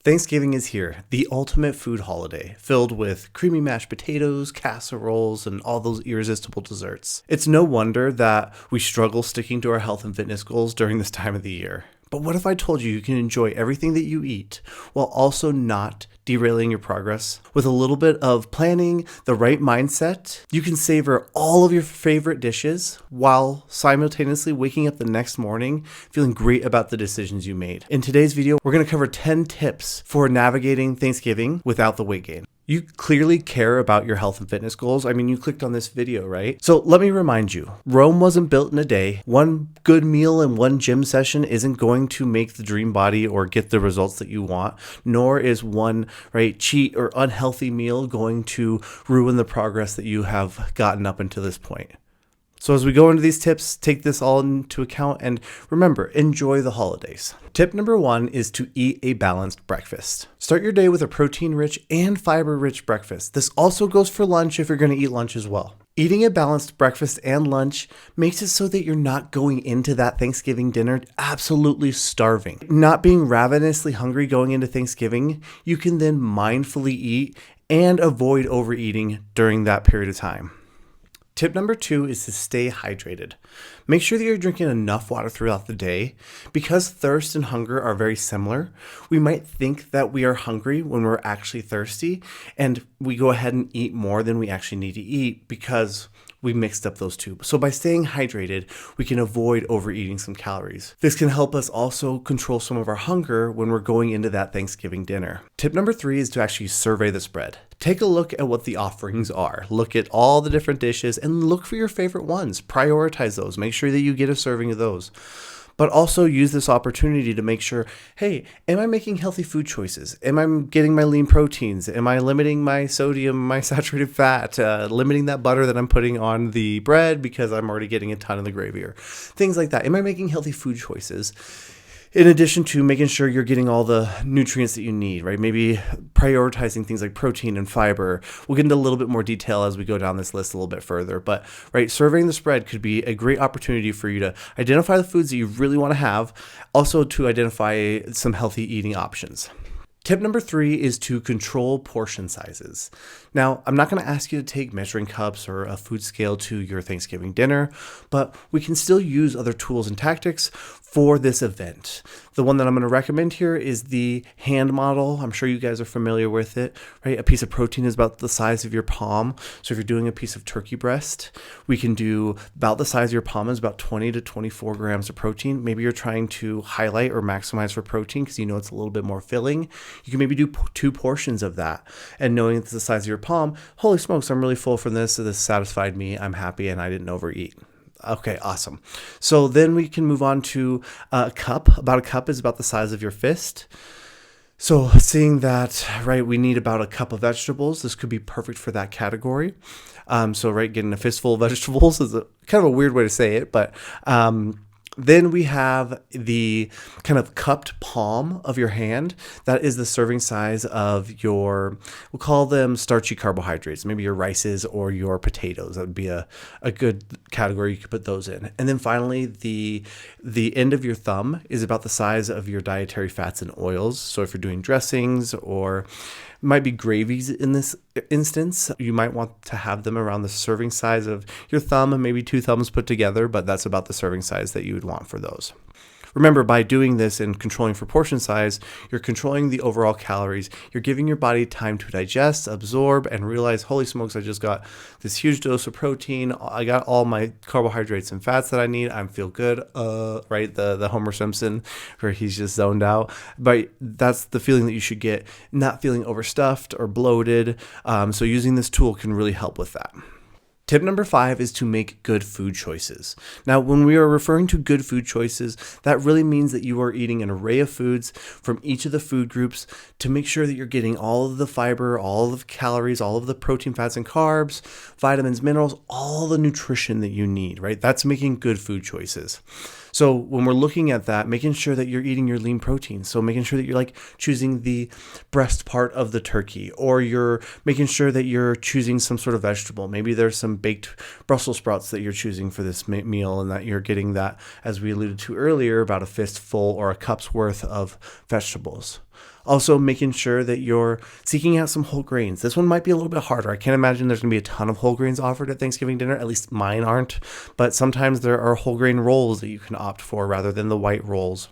Thanksgiving is here, the ultimate food holiday, filled with creamy mashed potatoes, casseroles, and all those irresistible desserts. It's no wonder that we struggle sticking to our health and fitness goals during this time of the year. But what if I told you you can enjoy everything that you eat while also not derailing your progress? With a little bit of planning, the right mindset, you can savor all of your favorite dishes while simultaneously waking up the next morning feeling great about the decisions you made. In today's video, we're going to cover 10 tips for navigating Thanksgiving without the weight gain. You clearly care about your health and fitness goals. I mean, you clicked on this video, right? So let me remind you, Rome wasn't built in a day. One good meal and one gym session isn't going to make the dream body or get the results that you want, nor is one, cheat or unhealthy meal going to ruin the progress that you have gotten up until this point. So as we go into these tips, take this all into account and remember, enjoy the holidays. Tip number 1 is to eat a balanced breakfast. Start your day with a protein-rich and fiber-rich breakfast. This also goes for lunch if you're going to eat lunch as well. Eating a balanced breakfast and lunch makes it so that you're not going into that Thanksgiving dinner absolutely starving. Not being ravenously hungry going into Thanksgiving, you can then mindfully eat and avoid overeating during that period of time. Tip number 2 is to stay hydrated. Make sure that you're drinking enough water throughout the day. Because thirst and hunger are very similar, we might think that we are hungry when we're actually thirsty, and we go ahead and eat more than we actually need to eat because we mixed up those two. So by staying hydrated, we can avoid overeating some calories. This can help us also control some of our hunger when we're going into that Thanksgiving dinner. Tip number 3 is to actually survey the spread. Take a look at what the offerings are. Look at all the different dishes and look for your favorite ones. Prioritize those. Make sure that you get a serving of those. But also use this opportunity to make sure, hey, am I making healthy food choices? Am I getting my lean proteins? Am I limiting my sodium, my saturated fat, limiting that butter that I'm putting on the bread because I'm already getting a ton of the gravy or things like that? Am I making healthy food choices? In addition to making sure you're getting all the nutrients that you need, right? Maybe prioritizing things like protein and fiber. We'll get into a little bit more detail as we go down this list a little bit further. But, surveying the spread could be a great opportunity for you to identify the foods that you really want to have, also to identify some healthy eating options. Tip number 3 is to control portion sizes. Now, I'm not going to ask you to take measuring cups or a food scale to your Thanksgiving dinner, but we can still use other tools and tactics for this event. The one that I'm going to recommend here is the hand model. I'm sure you guys are familiar with it, right? A piece of protein is about the size of your palm. So if you're doing a piece of turkey breast, we can do about the size of your palm is about 20 to 24 grams of protein. Maybe you're trying to highlight or maximize for protein because you know it's a little bit more filling. You can maybe do 2 portions of that. And knowing it's the size of your palm, holy smokes, I'm really full from this. So this satisfied me. I'm happy and I didn't overeat. Okay, awesome. So then we can move on to a cup. About a cup is about the size of your fist. So seeing that, we need about a cup of vegetables. This could be perfect for that category. Getting a fistful of vegetables is kind of a weird way to say it, but then we have the kind of cupped palm of your hand. That is the serving size of your, we'll call them starchy carbohydrates, maybe your rices or your potatoes. That would be a good category. You could put those in. And then finally, the end of your thumb is about the size of your dietary fats and oils. So if you're doing dressings or might be gravies in this instance, you might want to have them around the serving size of your thumb and maybe 2 thumbs put together, but that's about the serving size that you would want for those. Remember, by doing this and controlling for portion size, you're controlling the overall calories. You're giving your body time to digest, absorb, and realize, holy smokes, I just got this huge dose of protein. I got all my carbohydrates and fats that I need. I feel good, The Homer Simpson where he's just zoned out. But that's the feeling that you should get, not feeling overstuffed or bloated. So using this tool can really help with that. Tip number 5 is to make good food choices. Now, when we are referring to good food choices, that really means that you are eating an array of foods from each of the food groups to make sure that you're getting all of the fiber, all of the calories, all of the protein, fats, and carbs, vitamins, minerals, all the nutrition that you need, right? That's making good food choices. So when we're looking at that, making sure that you're eating your lean protein. So making sure that you're choosing the breast part of the turkey, or you're making sure that you're choosing some sort of vegetable. Maybe there's some baked Brussels sprouts that you're choosing for this meal, and that you're getting that, as we alluded to earlier, about a fistful or a cup's worth of vegetables. Also, making sure that you're seeking out some whole grains. This one might be a little bit harder. I can't imagine there's going to be a ton of whole grains offered at Thanksgiving dinner. At least mine aren't. But sometimes there are whole grain rolls that you can opt for rather than the white rolls.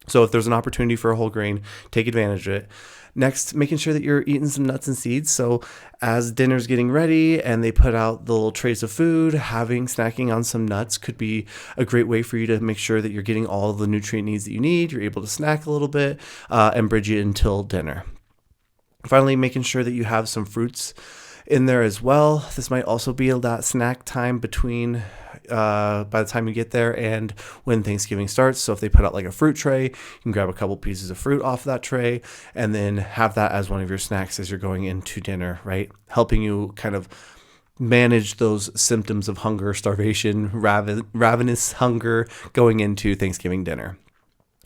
So if there's an opportunity for a whole grain, take advantage of it. Next, making sure that you're eating some nuts and seeds. So as dinner's getting ready and they put out the little trays of food, snacking on some nuts could be a great way for you to make sure that you're getting all the nutrient needs that you need. You're able to snack a little bit and bridge it until dinner. Finally, making sure that you have some fruits in there as well. This might also be that snack time between by the time you get there and when Thanksgiving starts. So if they put out like a fruit tray, you can grab a couple pieces of fruit off that tray and then have that as one of your snacks as you're going into dinner, right? Helping you kind of manage those symptoms of hunger, starvation, ravenous hunger going into Thanksgiving dinner.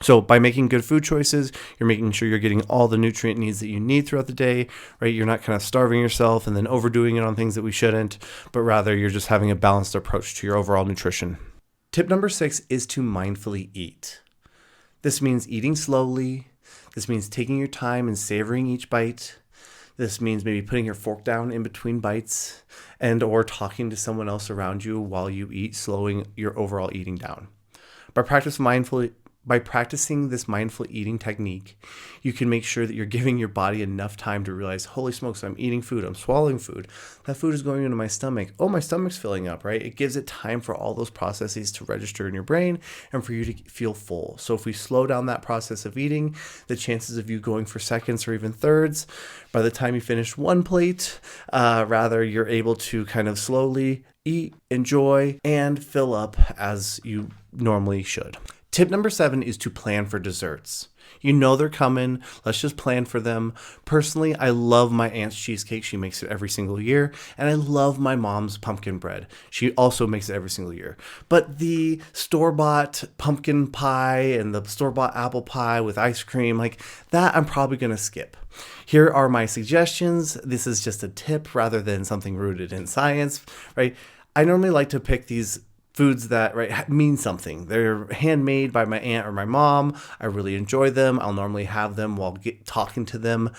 So by making good food choices, you're making sure you're getting all the nutrient needs that you need throughout the day, right? You're not kind of starving yourself and then overdoing it on things that we shouldn't, but rather you're just having a balanced approach to your overall nutrition. Tip number 6 is to mindfully eat. This means eating slowly. This means taking your time and savoring each bite. This means maybe putting your fork down in between bites and or talking to someone else around you while you eat, slowing your overall eating down. By practicing this mindful eating technique, you can make sure that you're giving your body enough time to realize, holy smokes, I'm eating food, I'm swallowing food. That food is going into my stomach. Oh, my stomach's filling up, right? It gives it time for all those processes to register in your brain and for you to feel full. So if we slow down that process of eating, the chances of you going for seconds or even thirds, by the time you finish one plate, you're able to kind of slowly eat, enjoy, and fill up as you normally should. Tip number 7 is to plan for desserts. You know they're coming. Let's just plan for them. Personally, I love my aunt's cheesecake. She makes it every single year. And I love my mom's pumpkin bread. She also makes it every single year. But the store-bought pumpkin pie and the store-bought apple pie with ice cream, like that, I'm probably going to skip. Here are my suggestions. This is just a tip rather than something rooted in science, right? I normally like to pick these foods that mean something. They're handmade by my aunt or my mom. I really enjoy them. I'll normally have them while talking to them.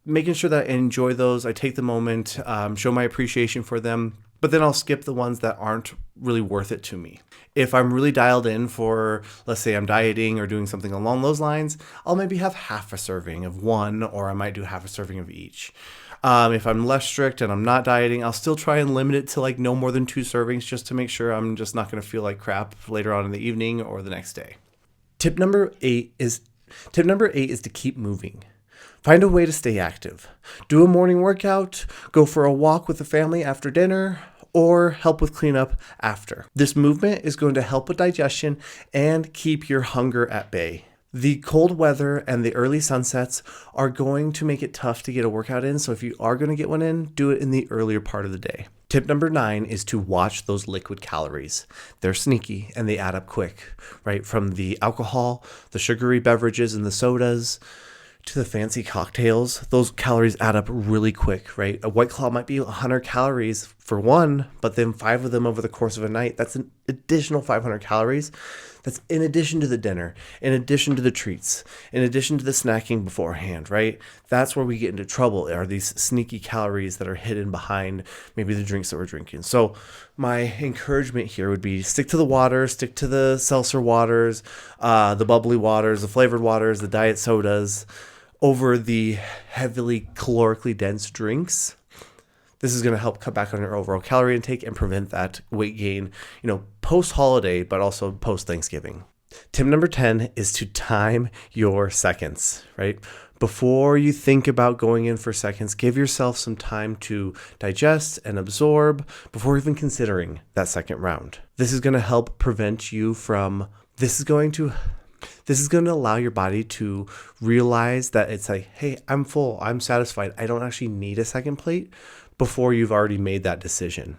Making sure that I enjoy those. I take the moment, show my appreciation for them, but then I'll skip the ones that aren't really worth it to me. If I'm really dialed in for, let's say I'm dieting or doing something along those lines, I'll maybe have half a serving of one, or I might do half a serving of each. If I'm less strict and I'm not dieting, I'll still try and limit it to like no more than 2 servings just to make sure I'm just not going to feel like crap later on in the evening or the next day. Tip number 8 is to keep moving. Find a way to stay active. Do a morning workout, go for a walk with the family after dinner, or help with cleanup after. This movement is going to help with digestion and keep your hunger at bay. The cold weather and the early sunsets are going to make it tough to get a workout in, so if you are going to get one in, do it in the earlier part of the day. Tip number 9 is to watch those liquid calories. They're sneaky and they add up quick, right? From the alcohol, the sugary beverages and the sodas, to the fancy cocktails, those calories add up really quick, right? A White Claw might be 100 calories for one, but then 5 of them over the course of a night, that's an additional 500 calories. That's in addition to the dinner, in addition to the treats, in addition to the snacking beforehand, right? That's where we get into trouble, are these sneaky calories that are hidden behind maybe the drinks that we're drinking. So my encouragement here would be stick to the water, stick to the seltzer waters, the bubbly waters, the flavored waters, the diet sodas, over the heavily calorically dense drinks. This is going to help cut back on your overall calorie intake and prevent that weight gain, post-holiday, but also post-Thanksgiving. Tip number 10 is to time your seconds, right? Before you think about going in for seconds, give yourself some time to digest and absorb before even considering that second round. This is going to help prevent you from, this is going to allow your body to realize that it's like, hey, I'm full, I'm satisfied, I don't actually need a second plate before you've already made that decision.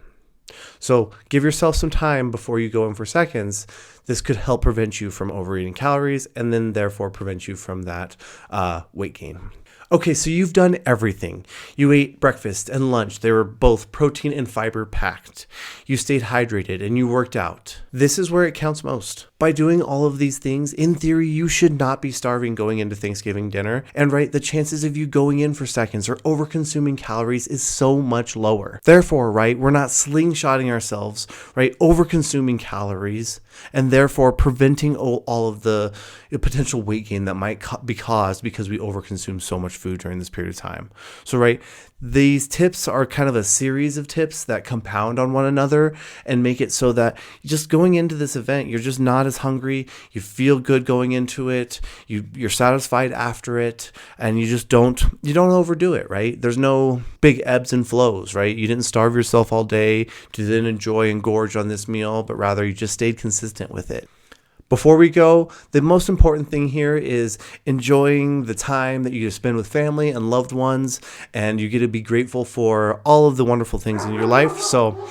So give yourself some time before you go in for seconds. This could help prevent you from overeating calories and then therefore prevent you from that weight gain. Okay, so you've done everything. You ate breakfast and lunch. They were both protein and fiber packed. You stayed hydrated and you worked out. This is where it counts most. By doing all of these things, in theory, you should not be starving going into Thanksgiving dinner. And right, the chances of you going in for seconds or over-consuming calories is so much lower. Therefore, right, we're not slingshotting ourselves, right, over-consuming calories, and therefore preventing all of the potential weight gain that might be caused because we overconsume so much food during this period of time. So, right, these tips are kind of a series of tips that compound on one another and make it so that just going into this event, you're just not as hungry. You feel good going into it. You're satisfied after it, and you don't overdo it, right? There's no big ebbs and flows, right? You didn't starve yourself all day to then enjoy and gorge on this meal, but rather you just stayed consistent with it. Before we go, the most important thing here is enjoying the time that you get to spend with family and loved ones, and you get to be grateful for all of the wonderful things in your life. So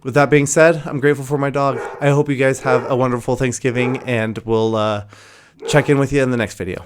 with that being said, I'm grateful for my dog. I hope you guys have a wonderful Thanksgiving, and we'll check in with you in the next video.